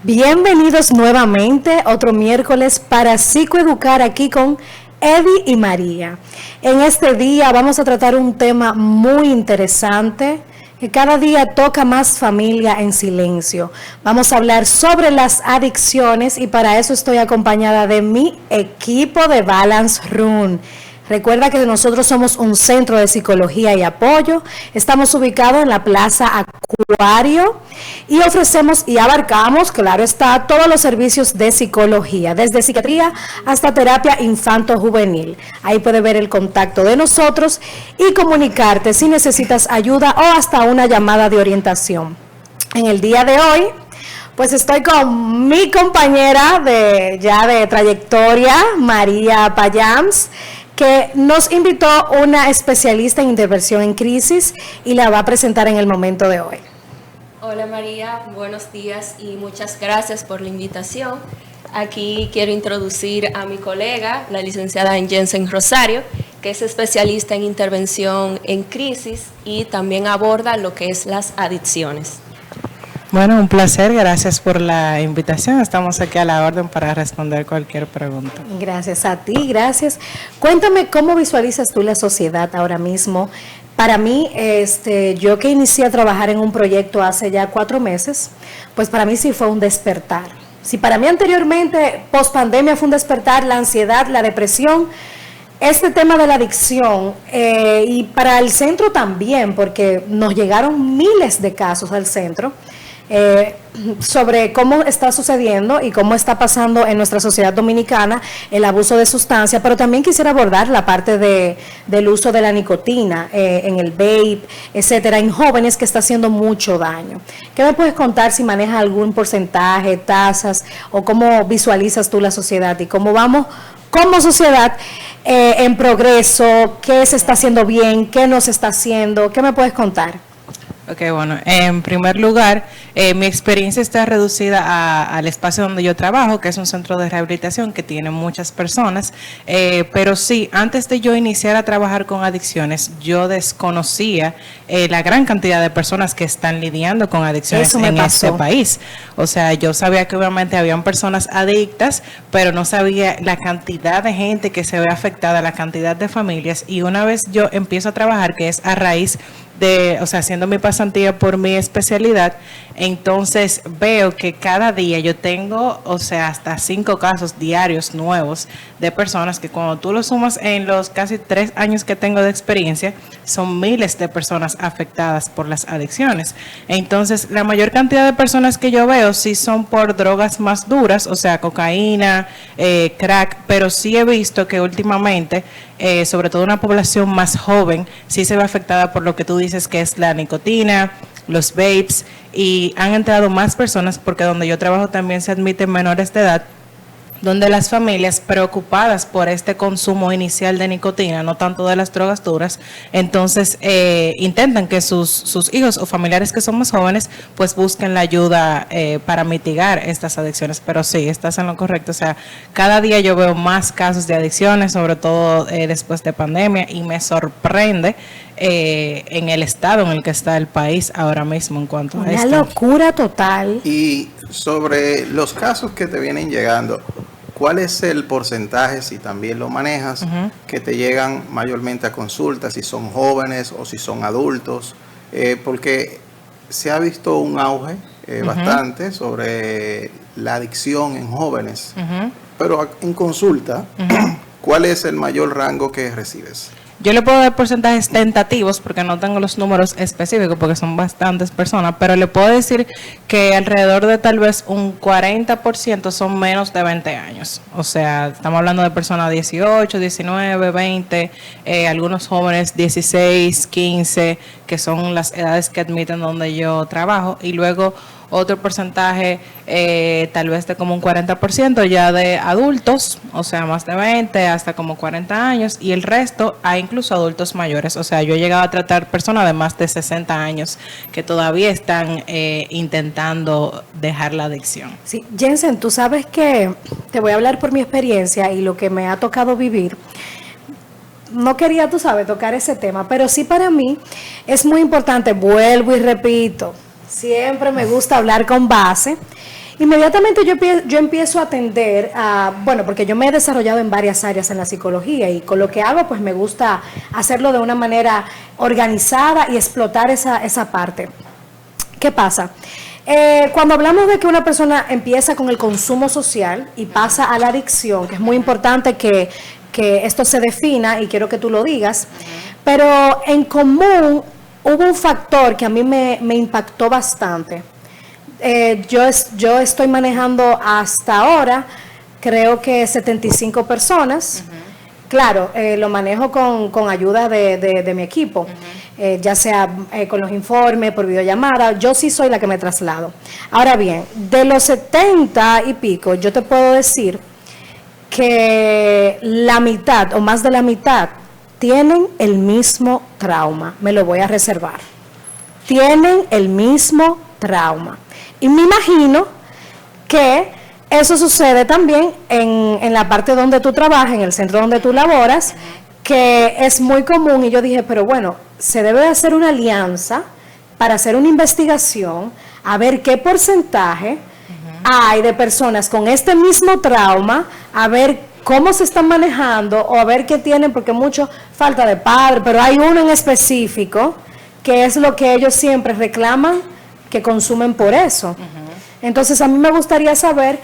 Bienvenidos nuevamente, otro miércoles para psicoeducar aquí con Eddie y María. En este día vamos a tratar un tema muy interesante que cada día toca más familia en silencio. Vamos a hablar sobre las adicciones y para eso estoy acompañada de mi equipo de Balance Room. Recuerda que nosotros somos un centro de psicología y apoyo. Estamos ubicados en la Plaza Acuario y ofrecemos y abarcamos, claro está, todos los servicios de psicología, desde psiquiatría hasta terapia infanto-juvenil. Ahí puedes ver el contacto de nosotros y comunicarte si necesitas ayuda o hasta una llamada de orientación. En el día de hoy, pues estoy con mi compañera de trayectoria, María Payams, que nos invitó una especialista en intervención en crisis y la va a presentar en el momento de hoy. Hola María, buenos días y muchas gracias por la invitación. Aquí quiero introducir a mi colega, la licenciada Jensen Rosario, que es especialista en intervención en crisis y también aborda lo que es las adicciones. Bueno, un placer, gracias por la invitación. Estamos aquí a la orden para responder cualquier pregunta. Gracias a ti, gracias. Cuéntame cómo visualizas tú la sociedad ahora mismo. Para mí, yo que inicié a trabajar en un proyecto hace ya 4 meses, pues para mí sí fue un despertar. Si para mí anteriormente, post pandemia, fue un despertar, la ansiedad, la depresión, este tema de la adicción y para el centro también, porque nos llegaron miles de casos al centro, sobre cómo está sucediendo y cómo está pasando en nuestra sociedad dominicana el abuso de sustancias, pero también quisiera abordar la parte del uso de la nicotina en el vape, etcétera, en jóvenes que está haciendo mucho daño. ¿Qué me puedes contar si manejas algún porcentaje, tasas o cómo visualizas tú la sociedad y cómo vamos como sociedad en progreso, qué se está haciendo bien, qué no se está haciendo? ¿Qué me puedes contar? Ok, bueno, en primer lugar, mi experiencia está reducida al espacio donde yo trabajo, que es un centro de rehabilitación que tiene muchas personas, pero sí, antes de yo iniciar a trabajar con adicciones, yo desconocía la gran cantidad de personas que están lidiando con adicciones en este país. O sea, yo sabía que obviamente habían personas adictas, pero no sabía la cantidad de gente que se ve afectada, la cantidad de familias, y una vez yo empiezo a trabajar, que es a raíz haciendo mi pasantía por mi especialidad, entonces veo que cada día yo tengo, hasta 5 casos diarios nuevos de personas que cuando tú lo sumas en los casi 3 años que tengo de experiencia, son miles de personas afectadas por las adicciones. Entonces, la mayor cantidad de personas que yo veo sí son por drogas más duras, o sea, cocaína, crack, pero sí he visto que últimamente, sobre todo una población más joven, sí se ve afectada por lo que tú dices que es la nicotina, los vapes, y han entrado más personas porque donde yo trabajo también se admiten menores de edad, donde las familias preocupadas por este consumo inicial de nicotina, no tanto de las drogas duras, entonces intentan que sus hijos o familiares que son más jóvenes pues busquen la ayuda para mitigar estas adicciones. Pero sí, estás en lo correcto, o sea, cada día yo veo más casos de adicciones, sobre todo después de pandemia, y me sorprende en el estado en el que está el país ahora mismo en cuanto a esto. Una locura total. Y sobre los casos que te vienen llegando, ¿cuál es el porcentaje, si también lo manejas, que te llegan mayormente a consultas, si son jóvenes o si son adultos? Porque se ha visto un auge bastante sobre la adicción en jóvenes, pero en consulta, ¿cuál es el mayor rango que recibes? Yo le puedo dar porcentajes tentativos porque no tengo los números específicos porque son bastantes personas, pero le puedo decir que alrededor de tal vez un 40% son menos de 20 años. O sea, estamos hablando de personas de 18, 19, 20, algunos jóvenes 16, 15, que son las edades que admiten donde yo trabajo, y luego otro porcentaje tal vez de como un 40% ya de adultos, o sea, más de 20 hasta como 40 años, y el resto hay incluso adultos mayores. O sea, yo he llegado a tratar personas de más de 60 años que todavía están intentando dejar la adicción. Sí, Jensen, tú sabes que te voy a hablar por mi experiencia y lo que me ha tocado vivir. No quería, tú sabes, tocar ese tema, pero sí para mí es muy importante, vuelvo y repito, siempre me gusta hablar con base Inmediatamente yo empiezo a atender a, bueno, porque yo me he desarrollado en varias áreas en la psicología y con lo que hago pues me gusta hacerlo de una manera organizada y explotar esa parte. ¿Qué pasa? Cuando hablamos de que una persona empieza con el consumo social y pasa a la adicción, que es muy importante que esto se defina y quiero que tú lo digas, pero en común hubo un factor que a mí me impactó bastante. Yo estoy manejando hasta ahora, creo que 75 personas. Claro, lo manejo con ayuda de mi equipo, ya sea con los informes, por videollamada. Yo sí soy la que me traslado. Ahora bien, de los 70 y pico, yo te puedo decir que la mitad o más de la mitad tienen el mismo trauma. Me lo voy a reservar. Tienen el mismo trauma. Y me imagino que eso sucede también en la parte donde tú trabajas, en el centro donde tú laboras, que es muy común. Y yo dije, pero bueno, se debe de hacer una alianza para hacer una investigación, a ver qué porcentaje hay de personas con este mismo trauma, a ver cómo se están manejando o a ver qué tienen, porque mucho falta de padre, pero hay uno en específico que es lo que ellos siempre reclaman, que consumen por eso. Entonces a mí me gustaría saber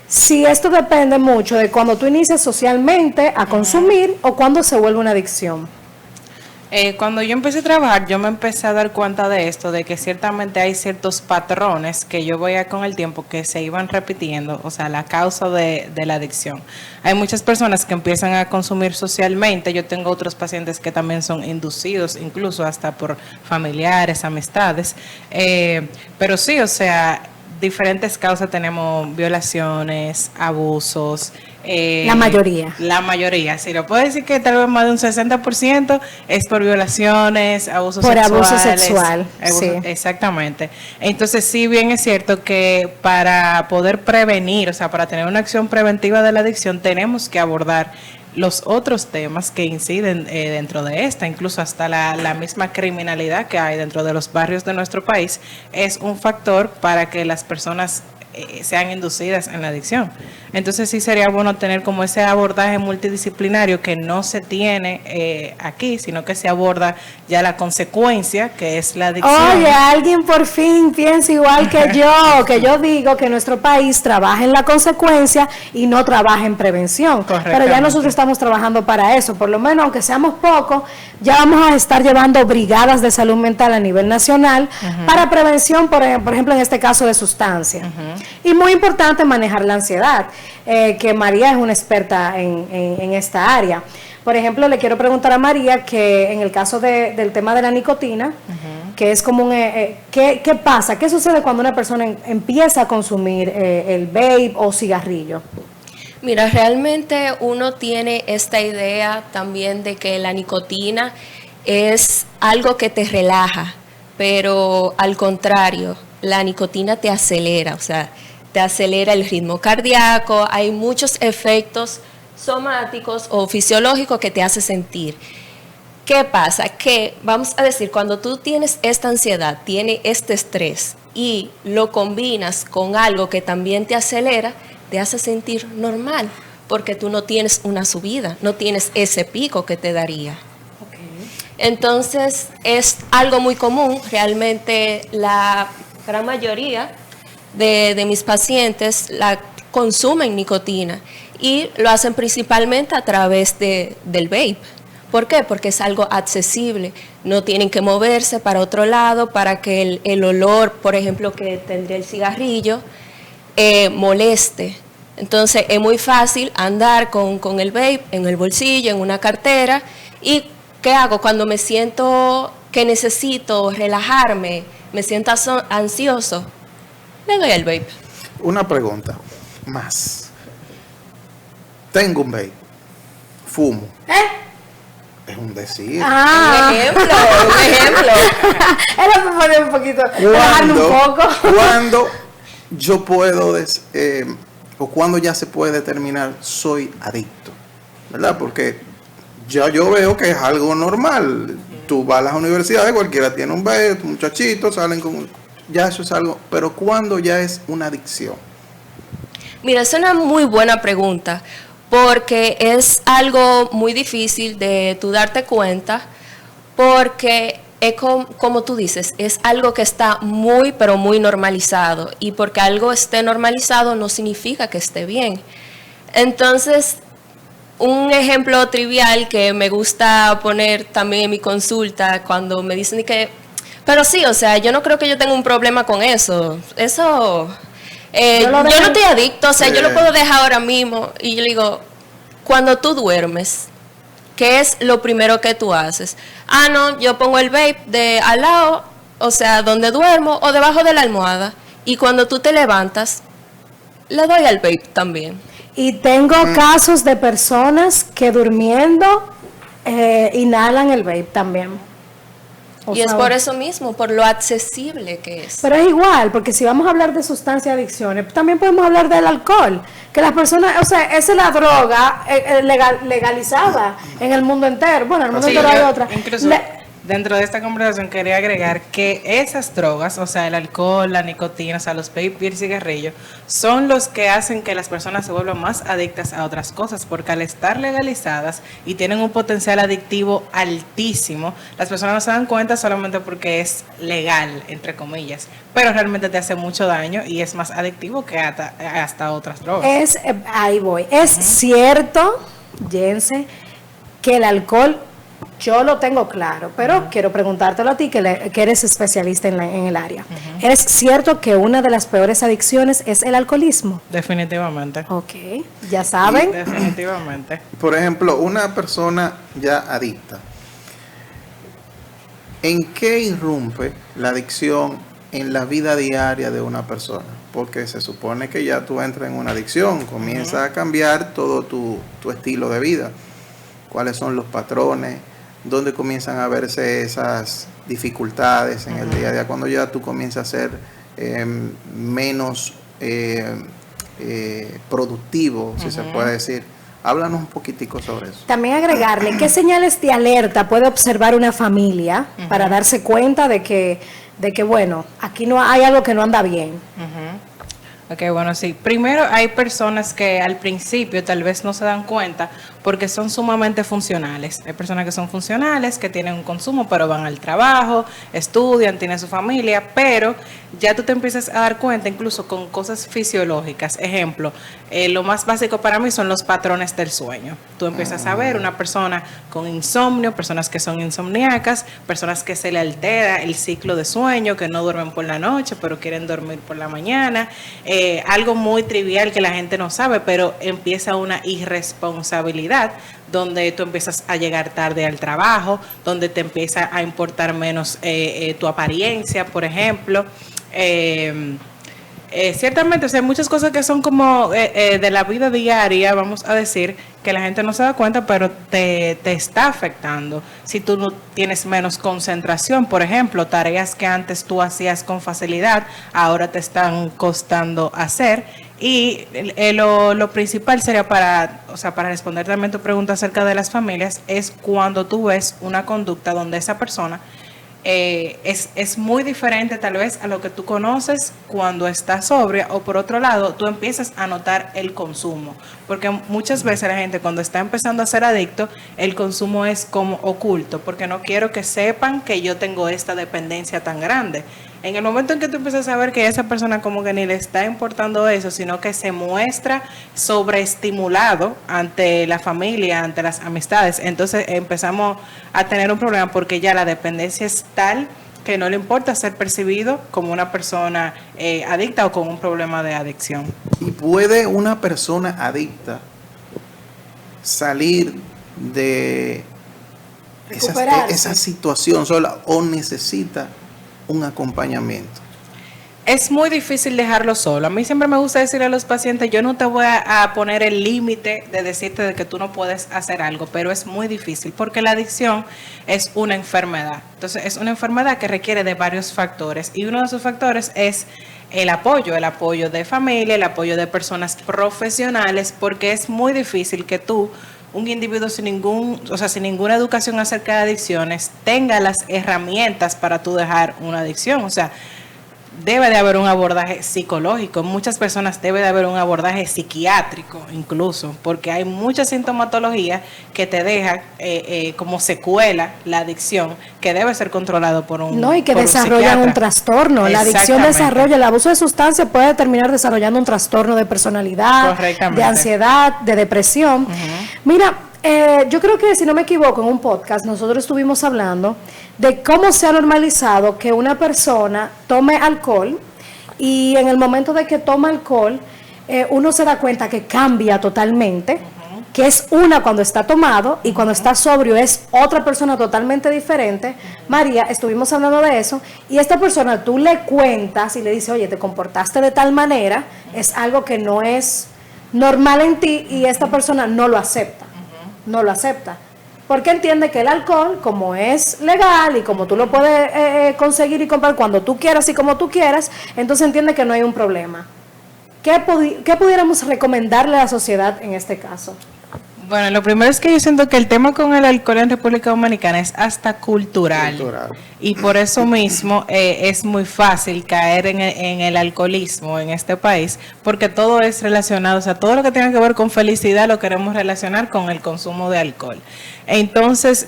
si esto depende mucho de cuando tú inicias socialmente a consumir o cuando se vuelve una adicción. Cuando yo empecé a trabajar, yo me empecé a dar cuenta de esto, de que ciertamente hay ciertos patrones que yo veía con el tiempo que se iban repitiendo, o sea, la causa de la adicción. Hay muchas personas que empiezan a consumir socialmente, yo tengo otros pacientes que también son inducidos, incluso hasta por familiares, amistades, pero sí, o sea, diferentes causas tenemos: violaciones, abusos. La mayoría. La mayoría, sí, lo puedo decir que tal vez más de un 60% es por violaciones, abusos sexuales. Por abuso sexual, sí. Exactamente. Entonces, sí, bien es cierto que para poder prevenir, o sea, para tener una acción preventiva de la adicción, tenemos que abordar los otros temas que inciden dentro de esta, incluso hasta la misma criminalidad que hay dentro de los barrios de nuestro país, es un factor para que las personas sean inducidas en la adicción. Entonces sí sería bueno tener como ese abordaje multidisciplinario que no se tiene aquí, sino que se aborda ya la consecuencia, que es la adicción. Oye, alguien por fin piensa igual que yo digo que nuestro país trabaja en la consecuencia y no trabaja en prevención. Pero ya nosotros estamos trabajando para eso, por lo menos aunque seamos pocos, ya vamos a estar llevando brigadas de salud mental a nivel nacional para prevención, por ejemplo, en este caso de sustancias. Y muy importante manejar la ansiedad, que María es una experta en esta área. Por ejemplo, le quiero preguntar a María que en el caso del tema de la nicotina, que es como ¿qué pasa? ¿Qué sucede cuando una persona empieza a consumir el vape o cigarrillo? Mira, realmente uno tiene esta idea también de que la nicotina es algo que te relaja, pero al contrario, la nicotina te acelera, o sea, te acelera el ritmo cardíaco, hay muchos efectos somáticos o fisiológicos que te hace sentir. ¿Qué pasa? Que, vamos a decir, cuando tú tienes esta ansiedad, tienes este estrés y lo combinas con algo que también te acelera, te hace sentir normal, porque tú no tienes una subida, no tienes ese pico que te daría. Entonces, es algo muy común, realmente la gran mayoría de mis pacientes la consumen nicotina y lo hacen principalmente a través del vape. ¿Por qué? Porque es algo accesible, no tienen que moverse para otro lado para que el olor, por ejemplo, que tendría el cigarrillo, moleste. Entonces es muy fácil andar con el vape en el bolsillo, en una cartera. ¿Y qué hago cuando me siento que necesito relajarme, me siento ansioso? Le doy el vape. Una pregunta más. Tengo un vape, fumo. Es un decir. Un ejemplo. Él me pone un poquito, relajarme un poco. ¿Cuándo yo puedo, o cuándo ya se puede determinar soy adicto? ¿Verdad? Porque ya yo veo que es algo normal. Tú vas a las universidades, cualquiera tiene un vape, muchachitos salen con... Ya eso es algo, pero ¿cuándo ya es una adicción? Mira, es una muy buena pregunta, porque es algo muy difícil de tú darte cuenta, porque es como tú dices, es algo que está muy, pero muy normalizado, y porque algo esté normalizado no significa que esté bien. Entonces, un ejemplo trivial que me gusta poner también en mi consulta, cuando me dicen que, pero sí, o sea, yo no creo que yo tenga un problema con eso, yo no estoy adicto, o sea, yo lo puedo dejar ahora mismo. Y yo le digo, cuando tú duermes, ¿qué es lo primero que tú haces? Ah, no, yo pongo el vape al lado, o sea, donde duermo o debajo de la almohada. Y cuando tú te levantas, le doy al vape también. Y tengo casos de personas que durmiendo inhalan el vape también. Y es por eso mismo, por lo accesible que es. Pero es igual, porque si vamos a hablar de sustancias y adicciones, también podemos hablar del alcohol. Que las personas, o sea, esa es la droga legalizada en el mundo entero. Bueno, en el mundo entero hay otra. Incluso dentro de esta conversación quería agregar que esas drogas, o sea, el alcohol, la nicotina, o sea, los vape y el cigarrillo, son los que hacen que las personas se vuelvan más adictas a otras cosas, porque al estar legalizadas y tienen un potencial adictivo altísimo, las personas no se dan cuenta solamente porque es legal, entre comillas, pero realmente te hace mucho daño y es más adictivo que hasta otras drogas. Ahí voy. Es cierto, Jense, que el alcohol, yo lo tengo claro, pero quiero preguntártelo a ti, que eres especialista en el área. ¿Es cierto que una de las peores adicciones es el alcoholismo? Definitivamente. Ok, ya saben. Definitivamente. Por ejemplo, una persona ya adicta, ¿en qué irrumpe la adicción en la vida diaria de una persona? Porque se supone que ya tú entras en una adicción, comienza a cambiar todo tu estilo de vida. ¿Cuáles son los patrones? ¿Dónde comienzan a verse esas dificultades en el día a día? Cuando ya tú comienzas a ser menos productivo, si se puede decir. Háblanos un poquitico sobre eso. También agregarle, ¿qué señales de alerta puede observar una familia para darse cuenta de que bueno, aquí no hay algo que no anda bien? Ok, bueno, sí. Primero, hay personas que al principio tal vez no se dan cuenta porque son sumamente funcionales. Hay personas que son funcionales, que tienen un consumo, pero van al trabajo, estudian, tienen su familia, pero ya tú te empiezas a dar cuenta incluso con cosas fisiológicas. Ejemplo, lo más básico para mí son los patrones del sueño. Tú empiezas a ver una persona con insomnio, personas que son insomniacas, personas que se le altera el ciclo de sueño, que no duermen por la noche, pero quieren dormir por la mañana. Algo muy trivial que la gente no sabe, pero empieza una irresponsabilidad donde tú empiezas a llegar tarde al trabajo, donde te empieza a importar menos tu apariencia, por ejemplo. Ciertamente, o sea, hay muchas cosas que son como de la vida diaria, vamos a decir, que la gente no se da cuenta, pero te está afectando. Si tú no tienes menos concentración, por ejemplo, tareas que antes tú hacías con facilidad, ahora te están costando hacer. Y lo principal sería para responder también tu pregunta acerca de las familias, es cuando tú ves una conducta donde esa persona es muy diferente tal vez a lo que tú conoces cuando estás sobria, o por otro lado tú empiezas a notar el consumo, porque muchas veces la gente cuando está empezando a ser adicto, el consumo es como oculto, porque no quiero que sepan que yo tengo esta dependencia tan grande. En el momento en que tú empiezas a ver que esa persona como que ni le está importando eso, sino que se muestra sobreestimulado ante la familia, ante las amistades, entonces empezamos a tener un problema, porque ya la dependencia es tal que no le importa ser percibido como una persona adicta o con un problema de adicción. ¿Y puede una persona adicta salir de esa situación sola, o necesita un acompañamiento? Es muy difícil dejarlo solo. A mí siempre me gusta decirle a los pacientes, yo no te voy a poner el límite de decirte de que tú no puedes hacer algo, pero es muy difícil porque la adicción es una enfermedad. Entonces es una enfermedad que requiere de varios factores, y uno de esos factores es el apoyo de familia, el apoyo de personas profesionales, porque es muy difícil que tú, un individuo sin ninguna educación acerca de adicciones, tenga las herramientas para tú dejar una adicción. O sea, debe de haber un abordaje psicológico, en muchas personas debe de haber un abordaje psiquiátrico incluso, porque hay mucha sintomatología que te deja como secuela la adicción, que debe ser controlado por un No, y que por desarrollan un trastorno. La adicción desarrolla, el abuso de sustancias puede terminar desarrollando un trastorno de personalidad, de ansiedad, de depresión. Mira, yo creo que, si no me equivoco, en un podcast nosotros estuvimos hablando de cómo se ha normalizado que una persona tome alcohol, y en el momento de que toma alcohol, uno se da cuenta que cambia totalmente, que es una cuando está tomado y cuando está sobrio es otra persona totalmente diferente. María, estuvimos hablando de eso, y esta persona tú le cuentas y le dices, oye, te comportaste de tal manera, es algo que no es normal en ti, y esta persona no lo acepta. No lo acepta, porque entiende que el alcohol, como es legal y como tú lo puedes conseguir y comprar cuando tú quieras y como tú quieras, entonces entiende que no hay un problema. ¿Qué pudiéramos recomendarle a la sociedad en este caso? Bueno, lo primero es que yo siento que el tema con el alcohol en República Dominicana es hasta cultural. Y por eso mismo es muy fácil caer en el alcoholismo en este país, porque todo es relacionado, o sea, todo lo que tenga que ver con felicidad lo queremos relacionar con el consumo de alcohol. Entonces,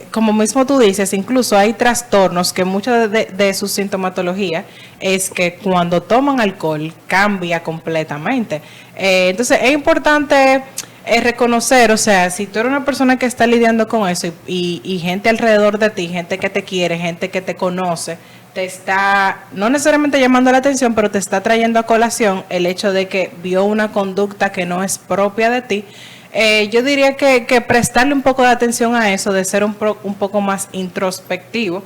como mismo tú dices, incluso hay trastornos que mucha de su sintomatología es que cuando toman alcohol cambia completamente. Entonces, es importante reconocer, o sea, si tú eres una persona que está lidiando con eso y gente alrededor de ti, gente que te quiere, gente que te conoce, te está, no necesariamente llamando la atención, pero te está trayendo a colación el hecho de que vio una conducta que no es propia de ti, yo diría que prestarle un poco de atención a eso, de ser un poco más introspectivo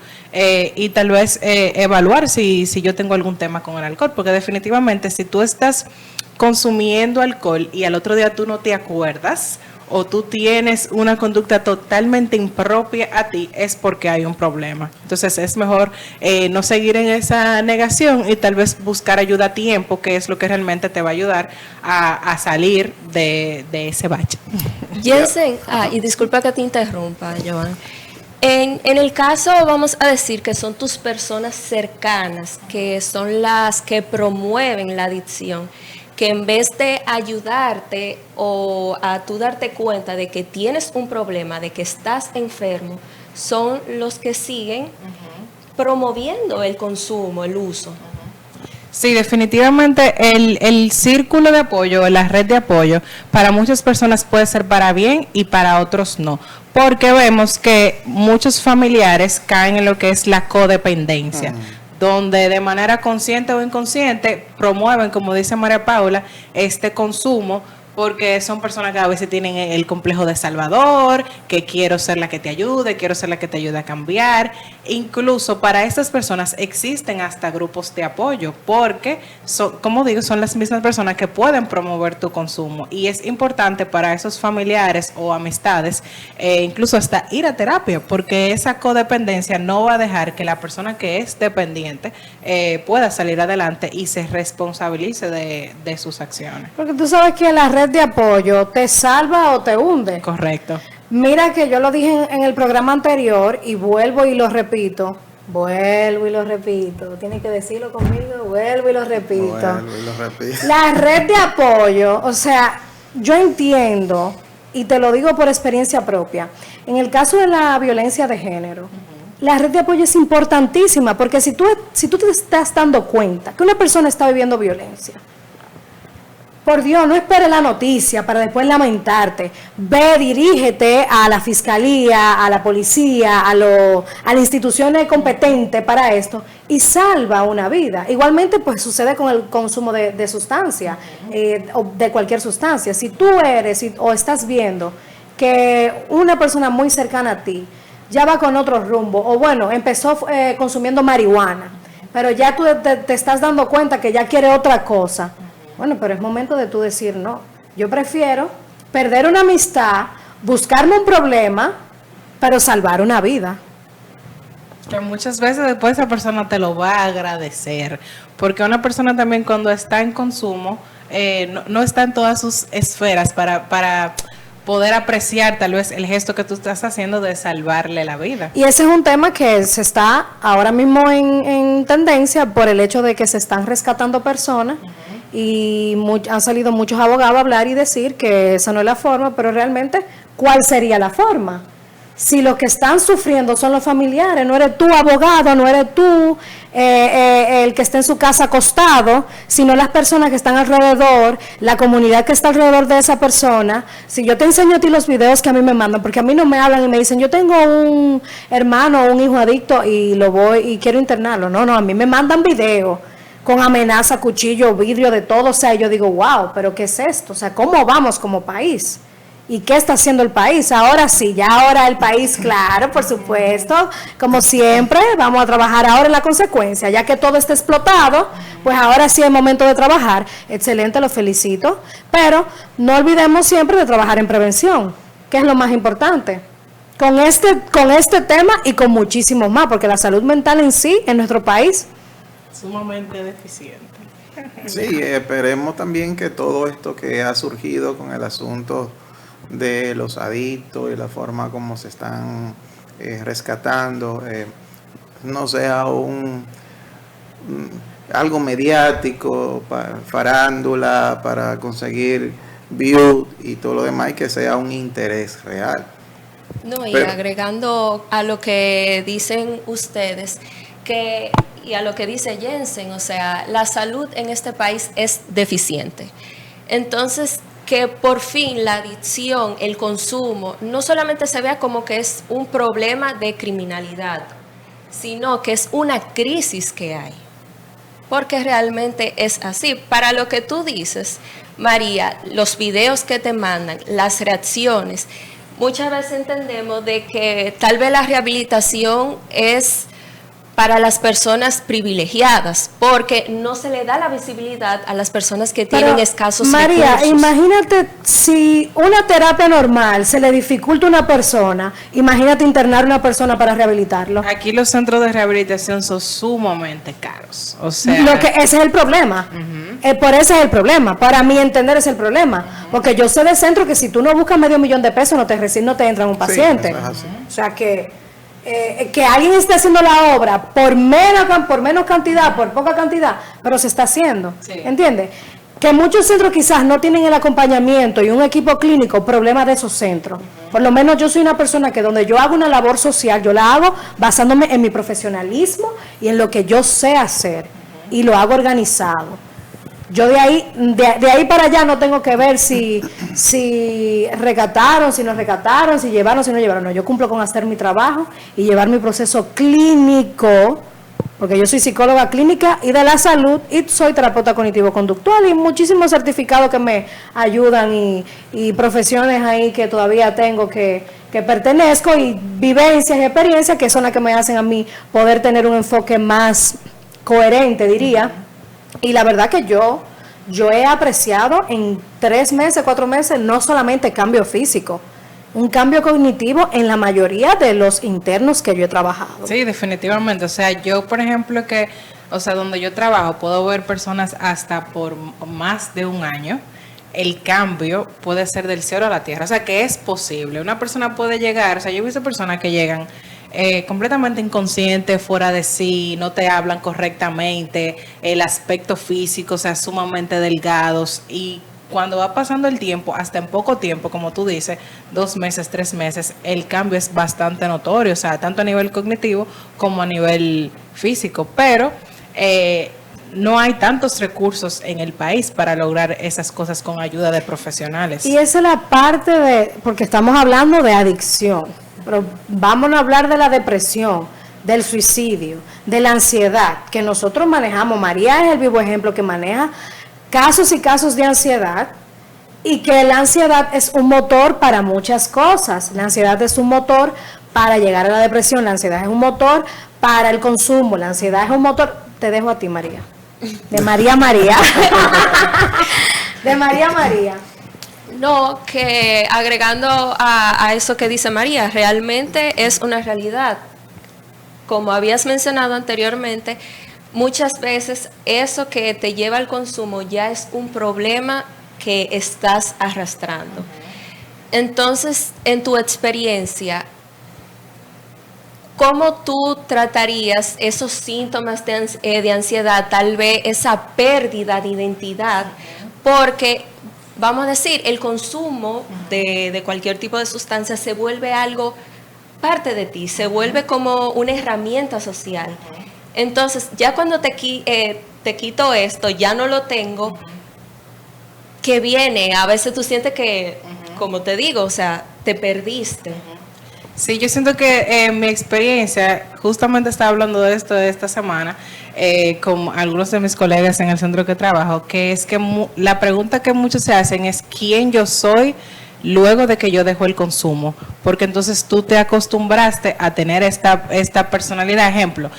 y tal vez evaluar si yo tengo algún tema con el alcohol, porque definitivamente si tú estás consumiendo alcohol y al otro día tú no te acuerdas o tú tienes una conducta totalmente impropia a ti, es porque hay un problema. Entonces es mejor no seguir en esa negación y tal vez buscar ayuda a tiempo, que es lo que realmente te va a ayudar a salir de ese bache. Jensen, y disculpa que te interrumpa, Joan. En el caso, vamos a decir que son tus personas cercanas, que son las que promueven la adicción, que en vez de ayudarte o a tú darte cuenta de que tienes un problema, de que estás enfermo, son los que siguen promoviendo el consumo, el uso. Sí, definitivamente el círculo de apoyo, la red de apoyo, para muchas personas puede ser para bien y para otros no, porque vemos que muchos familiares caen en lo que es la codependencia, donde de manera consciente o inconsciente promueven, como dice María Paula, este consumo, porque son personas que a veces tienen el complejo de salvador, que quiero ser la que te ayude, quiero ser la que te ayude a cambiar. Incluso para estas personas existen hasta grupos de apoyo, porque, como digo, son las mismas personas que pueden promover tu consumo. Y es importante para esos familiares o amistades, incluso hasta ir a terapia, porque esa codependencia no va a dejar que la persona que es dependiente pueda salir adelante y se responsabilice de sus acciones. Porque tú sabes que la red de apoyo te salva o te hunde. Correcto. Mira que yo lo dije en el programa anterior y vuelvo y lo repito. Tienes que decirlo conmigo, vuelvo y lo repito. La red de apoyo, o sea, yo entiendo, y te lo digo por experiencia propia, en el caso de la violencia de género, la red de apoyo es importantísima, porque si tú te estás dando cuenta que una persona está viviendo violencia, por Dios, no esperes la noticia para después lamentarte. Ve, dirígete a la fiscalía, a la policía, a las instituciones competentes para esto y salva una vida. Igualmente, pues sucede con el consumo de sustancia, o de cualquier sustancia. Si tú eres o estás viendo que una persona muy cercana a ti ya va con otro rumbo, o bueno, empezó consumiendo marihuana, pero ya tú te estás dando cuenta que ya quiere otra cosa. Bueno, pero es momento de tú decir, no, yo prefiero perder una amistad, buscarme un problema, pero salvar una vida. Que muchas veces después esa persona te lo va a agradecer, porque una persona también cuando está en consumo, no está en todas sus esferas para poder apreciar tal vez el gesto que tú estás haciendo de salvarle la vida. Y ese es un tema que se está ahora mismo en tendencia por el hecho de que se están rescatando personas y han salido muchos abogados a hablar y decir que esa no es la forma, pero realmente, ¿cuál sería la forma? Si los que están sufriendo son los familiares, no eres tú abogado, no eres tú el que está en su casa acostado, sino las personas que están alrededor, la comunidad que está alrededor de esa persona. Si yo te enseño a ti los videos que a mí me mandan, porque a mí no me hablan y me dicen, yo tengo un hermano o un hijo adicto y lo voy y quiero internarlo. No, a mí me mandan videos con amenaza, cuchillo, vidrio, de todo. O sea, yo digo, wow, pero ¿qué es esto? O sea, ¿cómo vamos como país? ¿Y qué está haciendo el país? Ahora sí, ya ahora el país, claro, por supuesto, como siempre, vamos a trabajar ahora en la consecuencia, ya que todo está explotado, pues ahora sí es momento de trabajar. Excelente, lo felicito, pero no olvidemos siempre de trabajar en prevención, que es lo más importante, con este tema y con muchísimos más, porque la salud mental en sí, en nuestro país, sumamente deficiente. Sí, esperemos también que todo esto que ha surgido con el asunto de los adictos y la forma como se están rescatando no sea algo mediático, farándula para conseguir views y todo lo demás, y que sea un interés real. No, y agregando a lo que dicen ustedes, y a lo que dice Jensen, o sea, la salud en este país es deficiente. Entonces, que por fin la adicción, el consumo, no solamente se vea como que es un problema de criminalidad, sino que es una crisis que hay. Porque realmente es así. Para lo que tú dices, María, los videos que te mandan, las reacciones, muchas veces entendemos de que tal vez la rehabilitación es para las personas privilegiadas, porque no se le da la visibilidad a las personas que tienen escasos María, recursos. imagínate si una terapia normal se le dificulta a una persona, imagínate internar a una persona para rehabilitarlo. Aquí los centros de rehabilitación son sumamente caros, o sea... Ese es el problema, por ese es el problema, para mí entender es el problema, porque yo sé de centro que si tú no buscas $500,000 no te entra un paciente, sí, eso es así. O sea que alguien esté haciendo la obra por menos cantidad, por poca cantidad, pero se está haciendo, sí. ¿Entiendes? Que muchos centros quizás no tienen el acompañamiento y un equipo clínico, problema de esos centros. Por lo menos yo soy una persona que donde yo hago una labor social, yo la hago basándome en mi profesionalismo y en lo que yo sé hacer, y lo hago organizado. Yo de ahí para allá no tengo que ver si recataron, si no recataron, si llevaron, si no llevaron. No, yo cumplo con hacer mi trabajo y llevar mi proceso clínico, porque yo soy psicóloga clínica y de la salud, y soy terapeuta cognitivo-conductual, y muchísimos certificados que me ayudan y profesiones ahí que todavía tengo que pertenezco, y vivencias y experiencias que son las que me hacen a mí poder tener un enfoque más coherente, diría. Y la verdad que yo he apreciado en 3 meses, 4 meses, no solamente cambio físico, un cambio cognitivo en la mayoría de los internos que yo he trabajado. Sí, definitivamente. O sea, yo, por ejemplo, donde yo trabajo, puedo ver personas hasta por más de un año. El cambio puede ser del cielo a la tierra. O sea, que es posible. Una persona puede llegar, o sea, yo he visto personas que llegan completamente inconscientes, fuera de sí, no te hablan correctamente, el aspecto físico, o sea, sumamente delgados, y cuando va pasando el tiempo, hasta en poco tiempo, como tú dices, 2 meses, 3 meses, el cambio es bastante notorio, o sea, tanto a nivel cognitivo como a nivel físico, pero no hay tantos recursos en el país para lograr esas cosas con ayuda de profesionales. Y esa es la parte porque estamos hablando de adicción, pero vámonos a hablar de la depresión, del suicidio, de la ansiedad, que nosotros manejamos. María es el vivo ejemplo que maneja casos y casos de ansiedad, y que la ansiedad es un motor para muchas cosas. La ansiedad es un motor para llegar a la depresión, la ansiedad es un motor para el consumo, la ansiedad es un motor. Te dejo a ti, María. De María. De María. No, que agregando a eso que dice María, realmente es una realidad. Como habías mencionado anteriormente, muchas veces eso que te lleva al consumo ya es un problema que estás arrastrando. Entonces, en tu experiencia, ¿cómo tú tratarías esos síntomas de ansiedad, tal vez esa pérdida de identidad? Porque, vamos a decir, el consumo de cualquier tipo de sustancia se vuelve algo parte de ti, se vuelve como una herramienta social. Entonces, ya cuando te quito esto, ya no lo tengo, ¿qué viene? A veces tú sientes que, como te digo, o sea, te perdiste. Sí, yo siento que mi experiencia, justamente estaba hablando de esto esta semana con algunos de mis colegas en el centro que trabajo, que es que la pregunta que muchos se hacen es ¿quién yo soy luego de que yo dejo el consumo? Porque entonces tú te acostumbraste a tener esta personalidad. Ejemplo,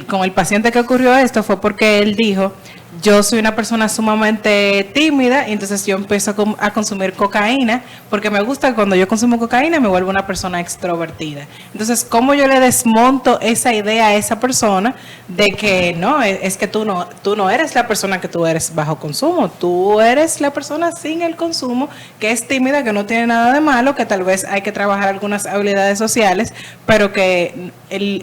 con el paciente que ocurrió esto fue porque él dijo: yo soy una persona sumamente tímida, y entonces yo empiezo a consumir cocaína, porque me gusta que cuando yo consumo cocaína me vuelvo una persona extrovertida. Entonces, ¿cómo yo le desmonto esa idea a esa persona de que no, es que tú no eres la persona que tú eres bajo consumo, tú eres la persona sin el consumo, que es tímida, que no tiene nada de malo, que tal vez hay que trabajar algunas habilidades sociales, pero que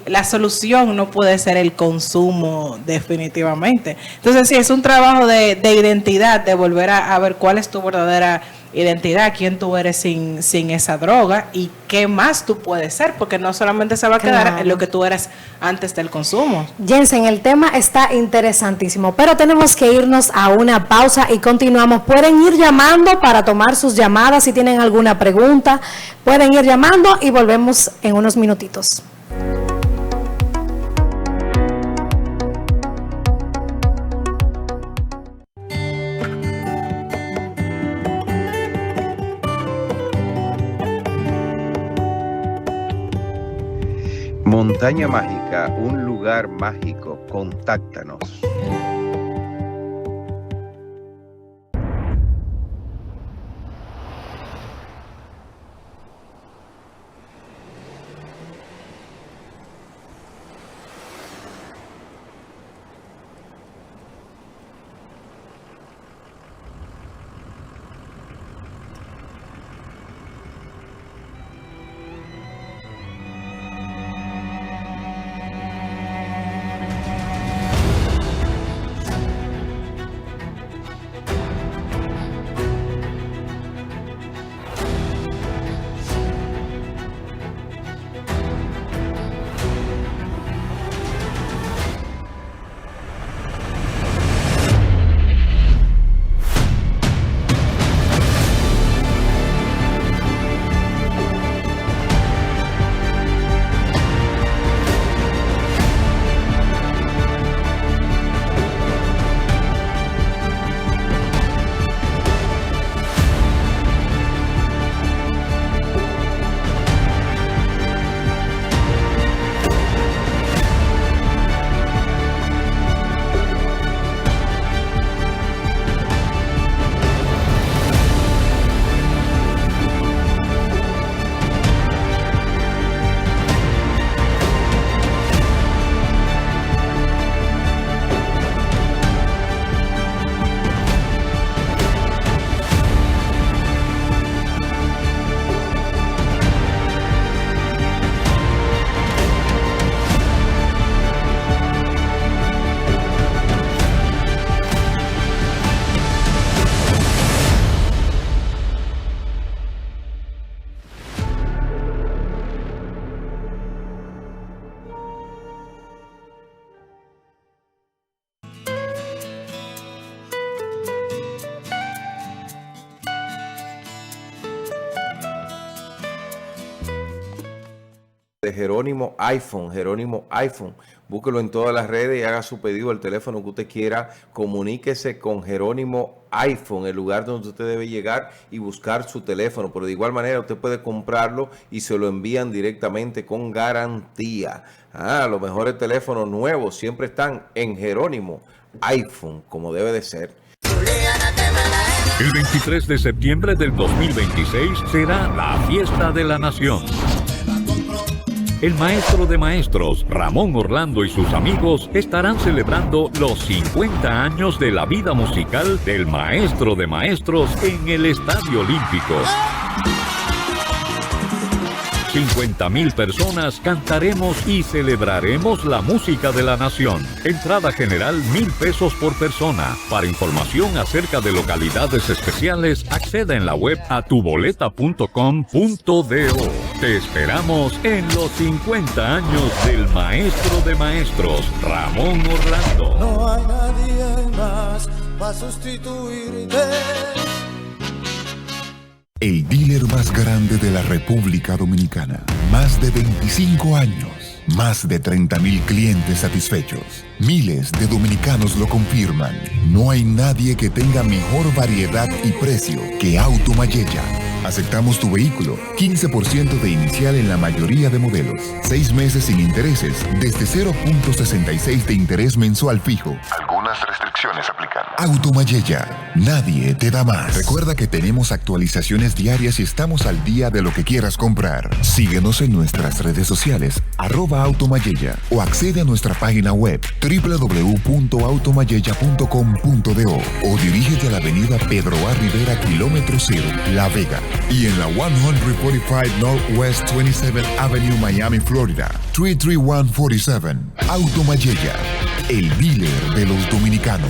la solución no puede ser el consumo definitivamente. Entonces, sí, es un trabajo de identidad, de volver a ver cuál es tu verdadera identidad, quién tú eres sin esa droga y qué más tú puedes ser, porque no solamente se va a quedar en lo que tú eras antes del consumo. Jensen, el tema está interesantísimo, pero tenemos que irnos a una pausa y continuamos. Pueden ir llamando para tomar sus llamadas si tienen alguna pregunta, pueden ir llamando y volvemos en unos minutitos. Montaña Mágica, un lugar mágico. Contáctanos. De Jerónimo iPhone. Búsquelo en todas las redes y haga su pedido al teléfono que usted quiera. Comuníquese con Jerónimo iPhone, el lugar donde usted debe llegar y buscar su teléfono. Pero de igual manera usted puede comprarlo y se lo envían directamente con garantía. Los mejores teléfonos nuevos siempre están en Jerónimo iPhone, como debe de ser. El 23 de septiembre del 2026 será la fiesta de la nación. El maestro de maestros, Ramón Orlando, y sus amigos estarán celebrando los 50 años de la vida musical del maestro de maestros en el Estadio Olímpico. 50.000 personas cantaremos y celebraremos la música de la nación. Entrada general 1,000 pesos por persona. Para información acerca de localidades especiales, acceda en la web a tuboleta.com.do. Te esperamos en los 50 años del maestro de maestros, Ramón Orlando. No hay nadie más para sustituirte. El dealer más grande de la República Dominicana. Más de 25 años. Más de 30,000 clientes satisfechos. Miles de dominicanos lo confirman. No hay nadie que tenga mejor variedad y precio que Auto Mayella. Aceptamos tu vehículo. 15% de inicial en la mayoría de modelos. 6 meses sin intereses. Desde 0.66 de interés mensual fijo. Algunas restricciones aplican. Auto Mayella. Nadie te da más. Recuerda que tenemos actualizaciones diarias y estamos al día de lo que quieras comprar. Síguenos en nuestras redes sociales @automayella o accede a nuestra página web www.automayella.com.do o dirígete a la avenida Pedro A. Rivera, kilómetro 0, La Vega. Y en la 145 Northwest 27th Avenue, Miami, Florida, 33147. Auto Mayella, el dealer de los dominicanos.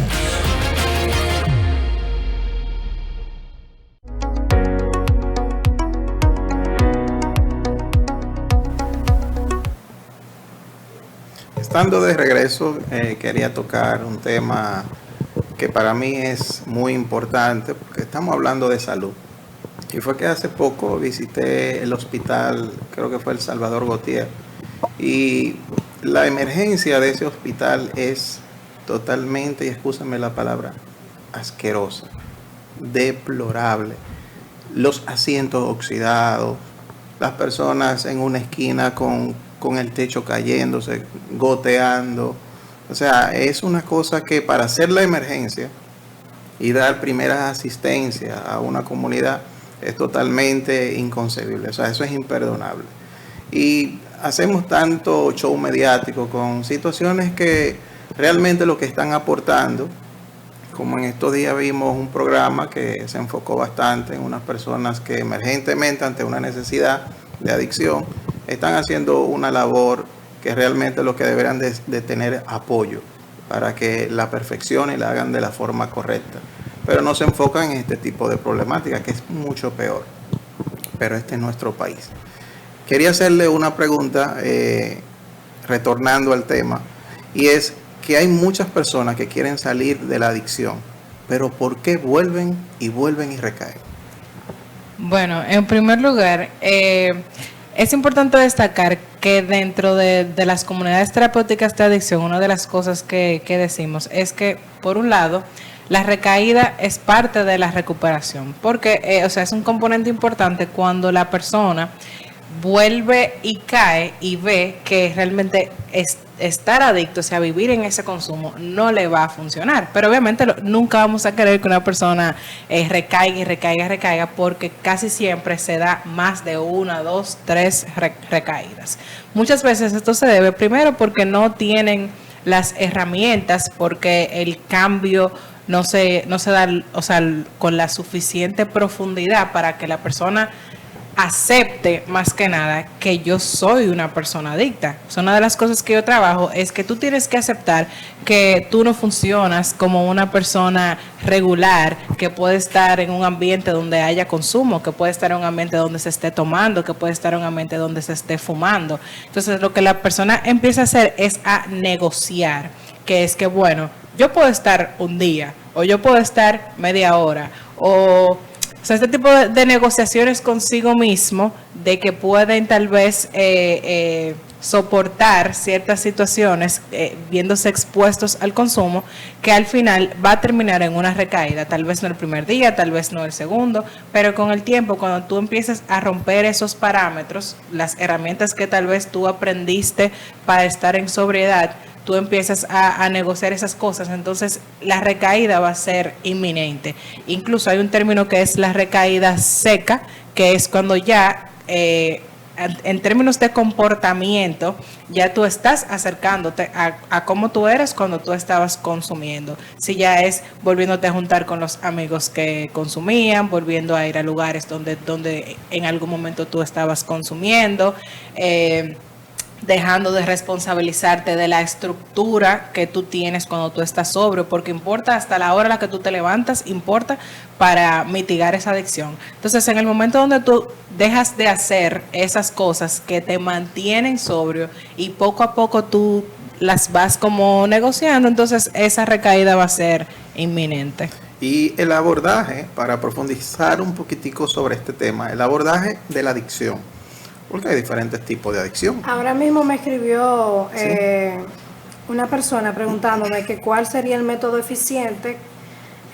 Estando de regreso, quería tocar un tema que para mí es muy importante porque estamos hablando de salud. Y fue que hace poco visité el hospital, creo que fue el Salvador Gautier, y la emergencia de ese hospital es totalmente, y excúsenme la palabra, asquerosa, deplorable. Los asientos oxidados, las personas en una esquina con el techo cayéndose, goteando. O sea, es una cosa que para hacer la emergencia y dar primera asistencia a una comunidad es totalmente inconcebible. O sea, eso es imperdonable. Y hacemos tanto show mediático con situaciones que realmente lo que están aportando, como en estos días vimos un programa que se enfocó bastante en unas personas que emergentemente ante una necesidad de adicción están haciendo una labor que realmente lo que deberían de tener apoyo para que la perfeccionen y la hagan de la forma correcta. Pero no se enfocan en este tipo de problemática que es mucho peor. Pero este es nuestro país. Quería hacerle una pregunta retornando al tema, y es que hay muchas personas que quieren salir de la adicción, pero ¿por qué vuelven y recaen? Bueno, en primer lugar, es importante destacar que dentro de las comunidades terapéuticas de adicción, una de las cosas que decimos es que, por un lado, la recaída es parte de la recuperación, porque es un componente importante cuando la persona vuelve y cae y ve que realmente estar adicto, o sea, vivir en ese consumo, no le va a funcionar. Pero obviamente nunca vamos a querer que una persona recaiga, porque casi siempre se da más de 1, 2, 3 recaídas. Muchas veces esto se debe primero porque no tienen las herramientas, porque el cambio no se da, o sea, con la suficiente profundidad para que la persona acepte más que nada que yo soy una persona adicta. Una de las cosas que yo trabajo es que tú tienes que aceptar que tú no funcionas como una persona regular, que puede estar en un ambiente donde haya consumo, que puede estar en un ambiente donde se esté tomando, que puede estar en un ambiente donde se esté fumando. Entonces lo que la persona empieza a hacer es a negociar, que es que, bueno, yo puedo estar un día, o yo puedo estar media hora, o sea, este tipo de negociaciones consigo mismo, de que pueden tal vez soportar ciertas situaciones, viéndose expuestos al consumo, que al final va a terminar en una recaída, tal vez no el primer día, tal vez no el segundo, pero con el tiempo, cuando tú empiezas a romper esos parámetros, las herramientas que tal vez tú aprendiste para estar en sobriedad, tú empiezas a negociar esas cosas, entonces la recaída va a ser inminente. Incluso hay un término que es la recaída seca, que es cuando ya en términos de comportamiento, ya tú estás acercándote a cómo tú eres cuando tú estabas consumiendo. Si ya es volviéndote a juntar con los amigos que consumían, volviendo a ir a lugares donde en algún momento tú estabas consumiendo, dejando de responsabilizarte de la estructura que tú tienes cuando tú estás sobrio, porque importa hasta la hora a la que tú te levantas, importa para mitigar esa adicción. Entonces, en el momento donde tú dejas de hacer esas cosas que te mantienen sobrio y poco a poco tú las vas como negociando, entonces esa recaída va a ser inminente. Y el abordaje, para profundizar un poquitico sobre este tema, el abordaje de la adicción. Porque hay diferentes tipos de adicción. Ahora mismo me escribió una persona preguntándome que cuál sería el método eficiente,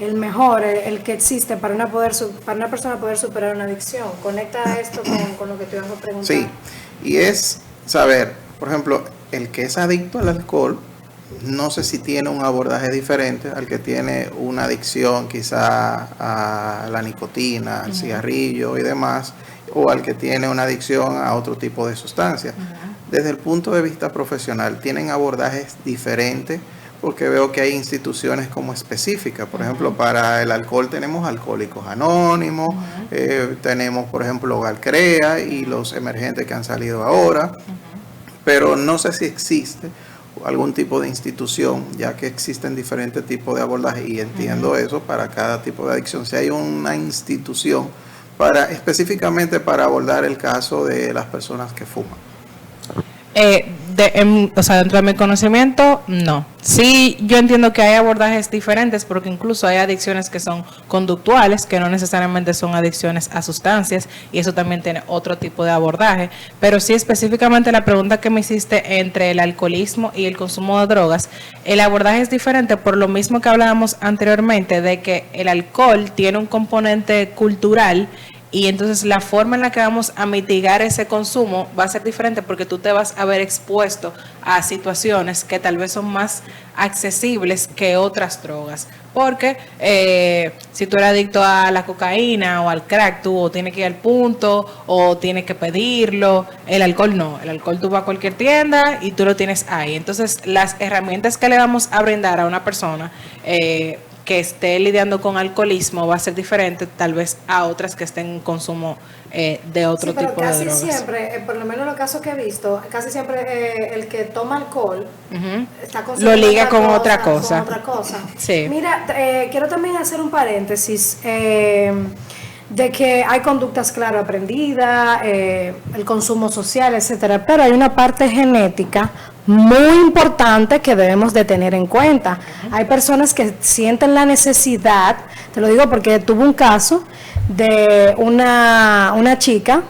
el mejor, el que existe para una persona poder superar una adicción. Conecta esto con lo que te ibas a preguntar. Sí, y es saber, por ejemplo, el que es adicto al alcohol, no sé si tiene un abordaje diferente al que tiene una adicción quizá a la nicotina, al cigarrillo y demás, o al que tiene una adicción a otro tipo de sustancias. Desde el punto de vista profesional, tienen abordajes diferentes, porque veo que hay instituciones como específicas. Por ejemplo, para el alcohol tenemos Alcohólicos Anónimos, tenemos, por ejemplo, Galcrea y los emergentes que han salido ahora, pero no sé si existe algún tipo de institución, ya que existen diferentes tipos de abordaje, y entiendo eso para cada tipo de adicción. Si hay una institución específicamente para abordar el caso de las personas que fuman. Dentro de mi conocimiento, no. Sí, yo entiendo que hay abordajes diferentes, porque incluso hay adicciones que son conductuales, que no necesariamente son adicciones a sustancias, y eso también tiene otro tipo de abordaje. Pero sí, específicamente la pregunta que me hiciste entre el alcoholismo y el consumo de drogas, el abordaje es diferente por lo mismo que hablábamos anteriormente, de que el alcohol tiene un componente cultural, y entonces la forma en la que vamos a mitigar ese consumo va a ser diferente, porque tú te vas a ver expuesto a situaciones que tal vez son más accesibles que otras drogas. Porque si tú eres adicto a la cocaína o al crack, tú o tienes que ir al punto o tienes que pedirlo. El alcohol no. El alcohol tú vas a cualquier tienda y tú lo tienes ahí. Entonces las herramientas que le vamos a brindar a una persona que esté lidiando con alcoholismo va a ser diferente tal vez a otras que estén en consumo de otro tipo de drogas. Casi siempre, por lo menos en los casos que he visto, casi siempre el que toma alcohol está lo liga con otra cosa. Sí. Mira, quiero también hacer un paréntesis de que hay conductas, claro, aprendidas, el consumo social, etcétera, pero hay una parte genética muy importante que debemos de tener en cuenta. Hay personas que sienten la necesidad, te lo digo porque tuve un caso de una chica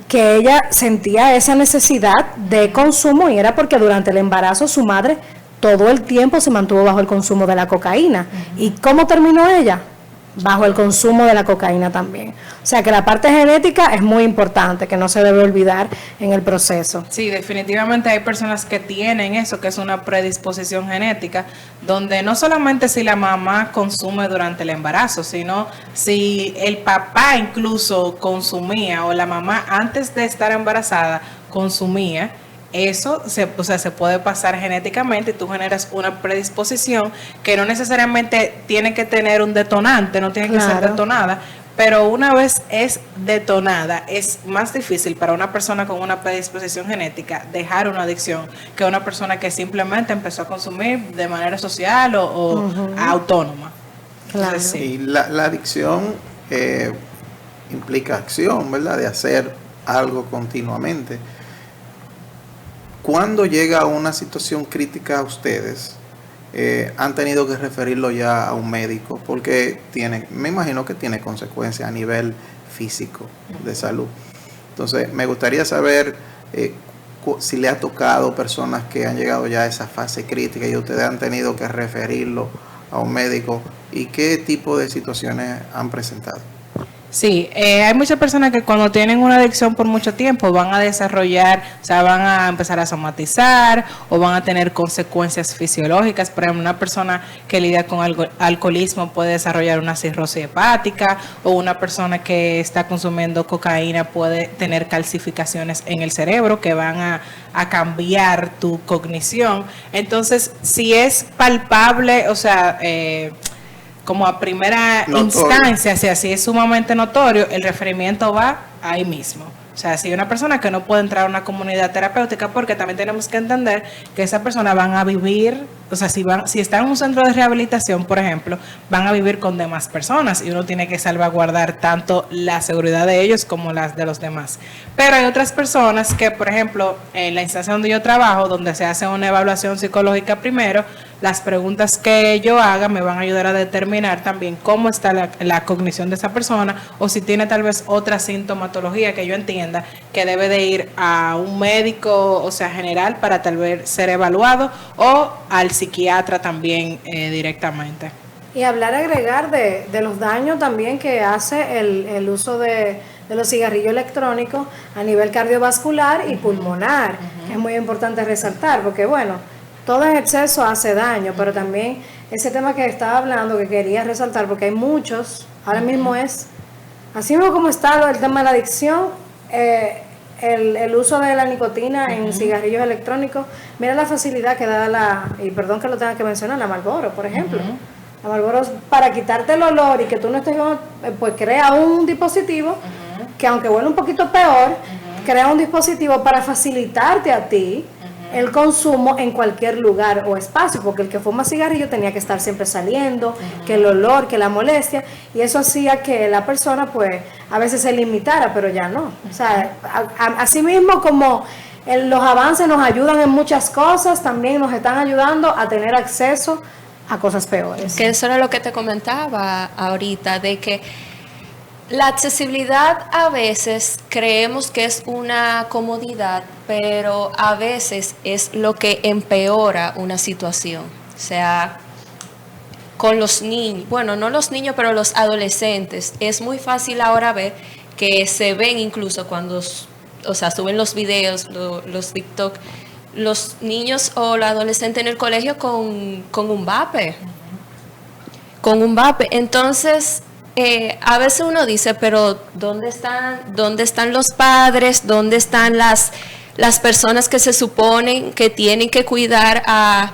que ella sentía esa necesidad de consumo, y era porque durante el embarazo su madre todo el tiempo se mantuvo bajo el consumo de la cocaína. ¿Y cómo terminó ella? Bajo el consumo de la cocaína también. O sea que la parte genética es muy importante, que no se debe olvidar en el proceso. Sí, definitivamente hay personas que tienen eso, que es una predisposición genética, donde no solamente si la mamá consume durante el embarazo, sino si el papá incluso consumía, o la mamá antes de estar embarazada consumía. Eso se puede pasar genéticamente, y tú generas una predisposición que no necesariamente tiene que tener un detonante, no tiene que ser detonada, pero una vez es detonada, es más difícil para una persona con una predisposición genética dejar una adicción que una persona que simplemente empezó a consumir de manera social o autónoma. Claro. Entonces, sí. Y la adicción implica acción, ¿verdad? De hacer algo continuamente. ¿Cuándo llega una situación crítica a ustedes? ¿Han tenido que referirlo ya a un médico? Porque me imagino que tiene consecuencias a nivel físico de salud. Entonces, me gustaría saber si le ha tocado personas que han llegado ya a esa fase crítica y ustedes han tenido que referirlo a un médico, y qué tipo de situaciones han presentado. Sí, hay muchas personas que cuando tienen una adicción por mucho tiempo van a desarrollar, o sea, van a empezar a somatizar o van a tener consecuencias fisiológicas. Por ejemplo, una persona que lidia con alcoholismo puede desarrollar una cirrosis hepática, o una persona que está consumiendo cocaína puede tener calcificaciones en el cerebro que van a cambiar tu cognición. Entonces, si es palpable, o sea, como a primera instancia, si así es sumamente notorio, el referimiento va ahí mismo. O sea, si hay una persona que no puede entrar a una comunidad terapéutica, porque también tenemos que entender que esa persona van a vivir, o sea, si están en un centro de rehabilitación, por ejemplo, van a vivir con demás personas y uno tiene que salvaguardar tanto la seguridad de ellos como las de los demás. Pero hay otras personas que, por ejemplo, en la instancia donde yo trabajo, donde se hace una evaluación psicológica primero, las preguntas que yo haga me van a ayudar a determinar también cómo está la cognición de esa persona, o si tiene tal vez otra sintomatología que yo entienda que debe de ir a un médico, o sea, general, para tal vez ser evaluado, o al psiquiatra también directamente. Y agregar de los daños también que hace el uso de los cigarrillos electrónicos a nivel cardiovascular y pulmonar, que es muy importante resaltar, porque bueno, todo en exceso hace daño, pero también ese tema que estaba hablando, que quería resaltar, porque hay muchos, ahora mismo es, así mismo como está el tema de la adicción, el uso de la nicotina en cigarrillos electrónicos, mira la facilidad que da y perdón que lo tenga que mencionar, la Marlboro, por ejemplo. La Marlboro, para quitarte el olor y que tú no estés, pues crea un dispositivo que aunque huele un poquito peor, crea un dispositivo para facilitarte a ti el consumo en cualquier lugar o espacio, porque el que fuma cigarrillo tenía que estar siempre saliendo, que el olor, que la molestia, y eso hacía que la persona pues a veces se limitara, pero ya no. O sea, así mismo como los avances nos ayudan en muchas cosas, también nos están ayudando a tener acceso a cosas peores. Que eso era lo que te comentaba ahorita, de que la accesibilidad a veces creemos que es una comodidad, pero a veces es lo que empeora una situación. O sea, con los niños, bueno, no los niños, pero los adolescentes, es muy fácil ahora ver que se ven incluso cuando, o sea, suben los videos, los TikTok, los niños o los adolescentes en el colegio con un vape. Con un vape. Entonces, a veces uno dice, pero ¿dónde están los padres? ¿Dónde están las personas que se suponen que tienen que cuidar a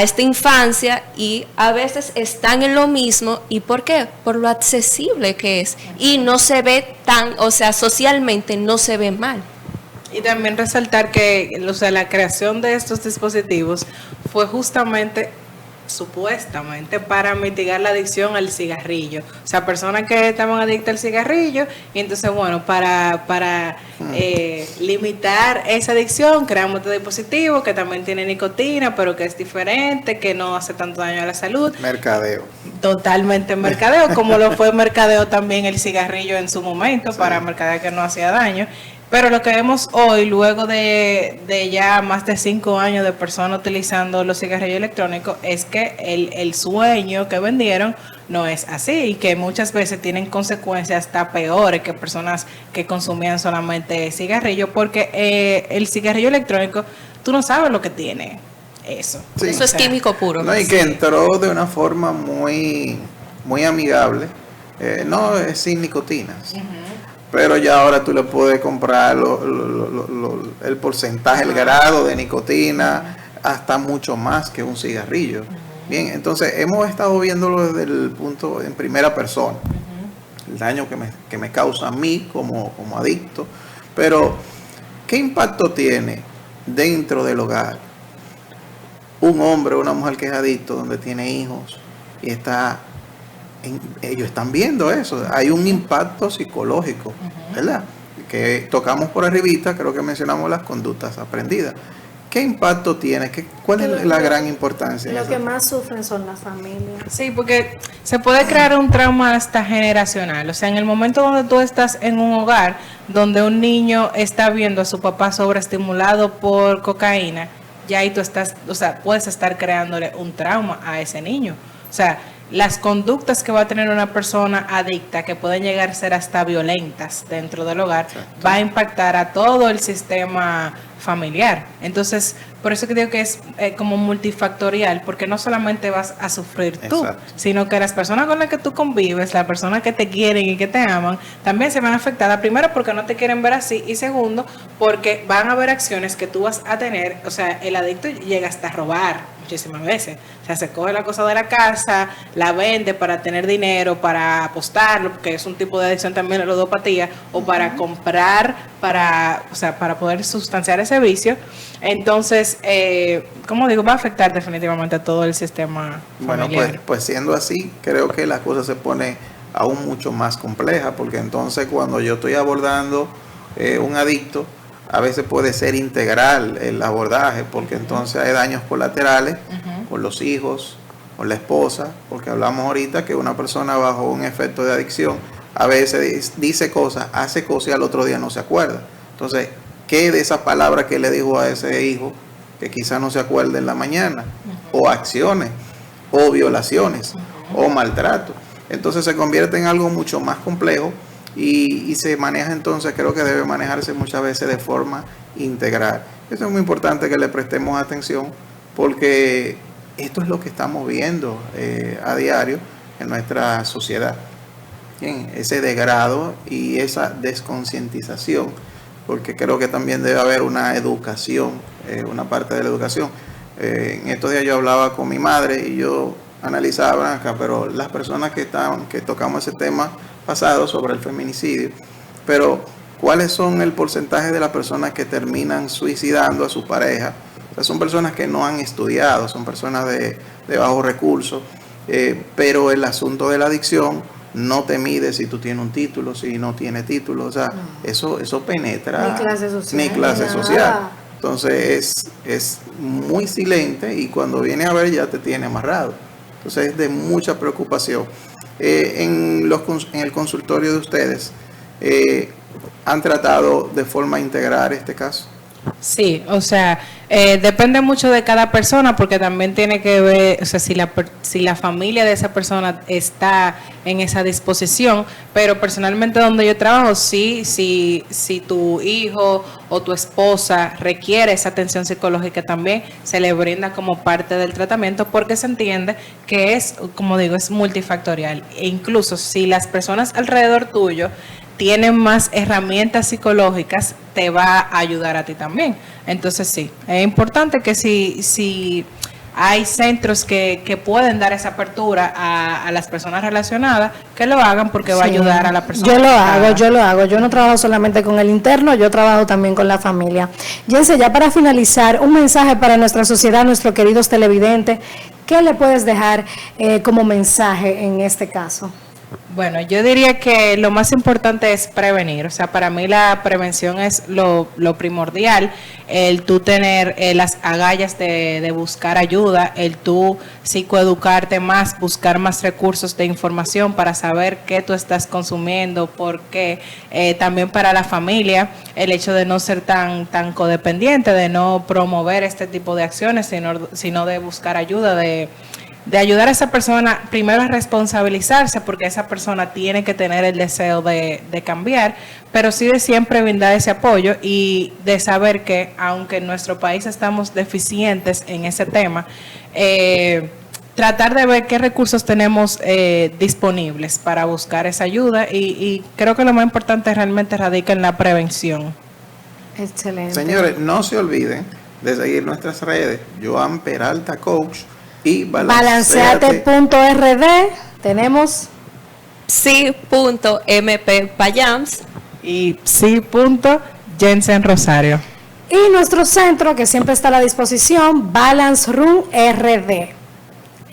esta infancia? Y a veces están en lo mismo. ¿Y por qué? Por lo accesible que es. Y no se ve o sea, socialmente no se ve mal. Y también resaltar que, o sea, la creación de estos dispositivos fue justamente, supuestamente, para mitigar la adicción al cigarrillo. O sea, personas que estaban adictas al cigarrillo, y entonces, bueno, para limitar esa adicción, creamos este dispositivo que también tiene nicotina, pero que es diferente, que no hace tanto daño a la salud. Mercadeo. Totalmente mercadeo, como lo fue mercadeo también el cigarrillo en su momento, sí, para mercadear que no hacía daño. Pero lo que vemos hoy, luego de ya más de 5 años de personas utilizando los cigarrillos electrónicos, es que el sueño que vendieron no es así, y que muchas veces tienen consecuencias hasta peores que personas que consumían solamente cigarrillos, porque el cigarrillo electrónico, tú no sabes lo que tiene eso. Sí. Eso es químico puro. No, y que entró de una forma muy, muy amigable, no es sin nicotinas. Pero ya ahora tú le puedes comprar el porcentaje, el grado de nicotina, hasta mucho más que un cigarrillo. Bien, entonces hemos estado viéndolo desde el punto en primera persona, el daño que me causa a mí como adicto. Pero, ¿qué impacto tiene dentro del hogar un hombre o una mujer que es adicto, donde tiene hijos y ellos están viendo eso? Hay un impacto psicológico, ¿verdad? Que tocamos por arribita, creo que mencionamos las conductas aprendidas. ¿Qué impacto tiene? ¿Cuál es la gran importancia? Lo que más sufren son las familias. Sí, porque se puede crear un trauma hasta generacional. O sea, en el momento donde tú estás en un hogar donde un niño está viendo a su papá sobreestimulado por cocaína, ya ahí tú estás, o sea, puedes estar creándole un trauma a ese niño. O sea, las conductas que va a tener una persona adicta, que pueden llegar a ser hasta violentas dentro del hogar, va a impactar a todo el sistema familiar. Entonces, por eso que digo que es como multifactorial, porque no solamente vas a sufrir tú, sino que las personas con las que tú convives, las personas que te quieren y que te aman, también se van afectadas, primero porque no te quieren ver así, y segundo porque van a haber acciones que tú vas a tener. O sea, el adicto llega hasta a robar muchísimas veces. O sea, se coge la cosa de la casa, la vende para tener dinero, para apostarlo, porque es un tipo de adicción también, la ludopatía, o para comprar, para poder sustanciar ese vicio. Entonces, como digo, va a afectar definitivamente a todo el sistema familiar. Bueno, pues siendo así, creo que la cosa se pone aún mucho más compleja, porque entonces cuando yo estoy abordando un adicto, a veces puede ser integral el abordaje, porque entonces hay daños colaterales con los hijos, con la esposa, porque hablamos ahorita que una persona bajo un efecto de adicción a veces dice cosas, hace cosas y al otro día no se acuerda. Entonces, ¿qué de esas palabras que le dijo a ese hijo que quizá no se acuerde en la mañana? O acciones, o violaciones, o maltrato. Entonces se convierte en algo mucho más complejo. Y se maneja entonces, creo que debe manejarse muchas veces de forma integral. Eso es muy importante que le prestemos atención, porque esto es lo que estamos viendo a diario en nuestra sociedad. Bien, ese degrado y esa desconcientización, porque creo que también debe haber una educación, una parte de la educación. En estos días yo hablaba con mi madre y yo analizaba acá, pero las personas que tocamos ese tema pasado sobre el feminicidio, pero ¿cuáles son el porcentaje de las personas que terminan suicidando a su pareja? O sea, son personas que no han estudiado, son personas de bajos recursos, pero el asunto de la adicción no te mide si tú tienes un título, si no tienes título, o sea, eso penetra. Ni clase social. Entonces es muy silente y cuando viene a ver ya te tiene amarrado. Entonces es de mucha preocupación. En el consultorio de ustedes, ¿han tratado de forma integral este caso? Sí, o sea, depende mucho de cada persona, porque también tiene que ver, o sea, si la familia de esa persona está en esa disposición. Pero personalmente donde yo trabajo, sí, si tu hijo o tu esposa requiere esa atención psicológica, también se le brinda como parte del tratamiento, porque se entiende que es, como digo, es multifactorial. E incluso si las personas alrededor tuyo tienen más herramientas psicológicas, te va a ayudar a ti también. Entonces sí, es importante que si hay centros que pueden dar esa apertura a las personas relacionadas, que lo hagan, porque va a ayudar a la persona. Yo lo hago. Yo no trabajo solamente con el interno, yo trabajo también con la familia. Jensen, ya para finalizar, un mensaje para nuestra sociedad, nuestros queridos televidentes. ¿Qué le puedes dejar como mensaje en este caso? Bueno, yo diría que lo más importante es prevenir. O sea, para mí la prevención es lo primordial. El tú tener las agallas de buscar ayuda, el tú psicoeducarte más, buscar más recursos de información para saber qué tú estás consumiendo, por qué. También para la familia, el hecho de no ser tan codependiente, de no promover este tipo de acciones, sino de buscar ayuda, de ayudar a esa persona primero a responsabilizarse, porque esa persona tiene que tener el deseo de cambiar, pero sí de siempre brindar ese apoyo y de saber que aunque en nuestro país estamos deficientes en ese tema, tratar de ver qué recursos tenemos disponibles para buscar esa ayuda, y creo que lo más importante realmente radica en la prevención. Excelente. Señores, no se olviden de seguir nuestras redes, Joan Peralta Coach, y balanceate.rd. tenemos psi.mpayams y psi.Jensen Rosario. Y nuestro centro, que siempre está a la disposición, Balance Room RD.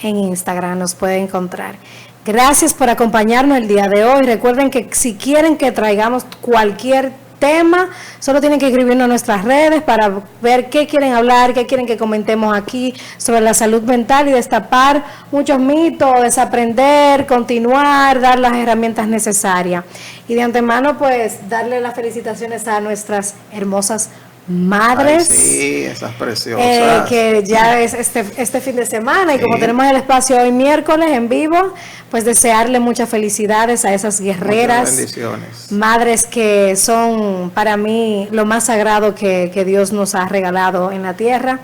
En Instagram nos puede encontrar. Gracias por acompañarnos el día de hoy. Recuerden que si quieren que traigamos cualquier tema, solo tienen que escribirnos en nuestras redes para ver qué quieren hablar, qué quieren que comentemos aquí sobre la salud mental y destapar muchos mitos, desaprender, continuar, dar las herramientas necesarias. Y de antemano, pues, darle las felicitaciones a nuestras hermosas madres. Ay, sí, esas preciosas. Que ya es este fin de semana y como tenemos el espacio hoy miércoles en vivo, pues desearle muchas felicidades a esas guerreras. Muchas bendiciones. Madres que son para mí lo más sagrado que Dios nos ha regalado en la tierra.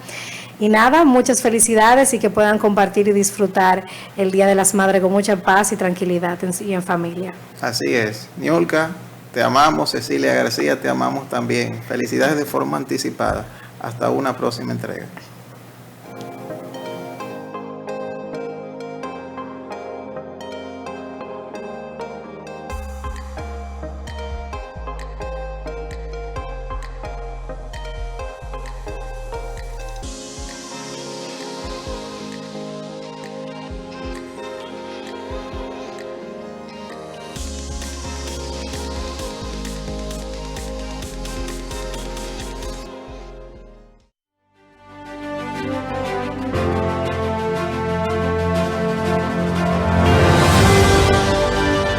Y nada, muchas felicidades y que puedan compartir y disfrutar el Día de las Madres con mucha paz y tranquilidad y en familia. Así es. Niolka, te amamos. Cecilia García, te amamos también. Felicidades de forma anticipada. Hasta una próxima entrega.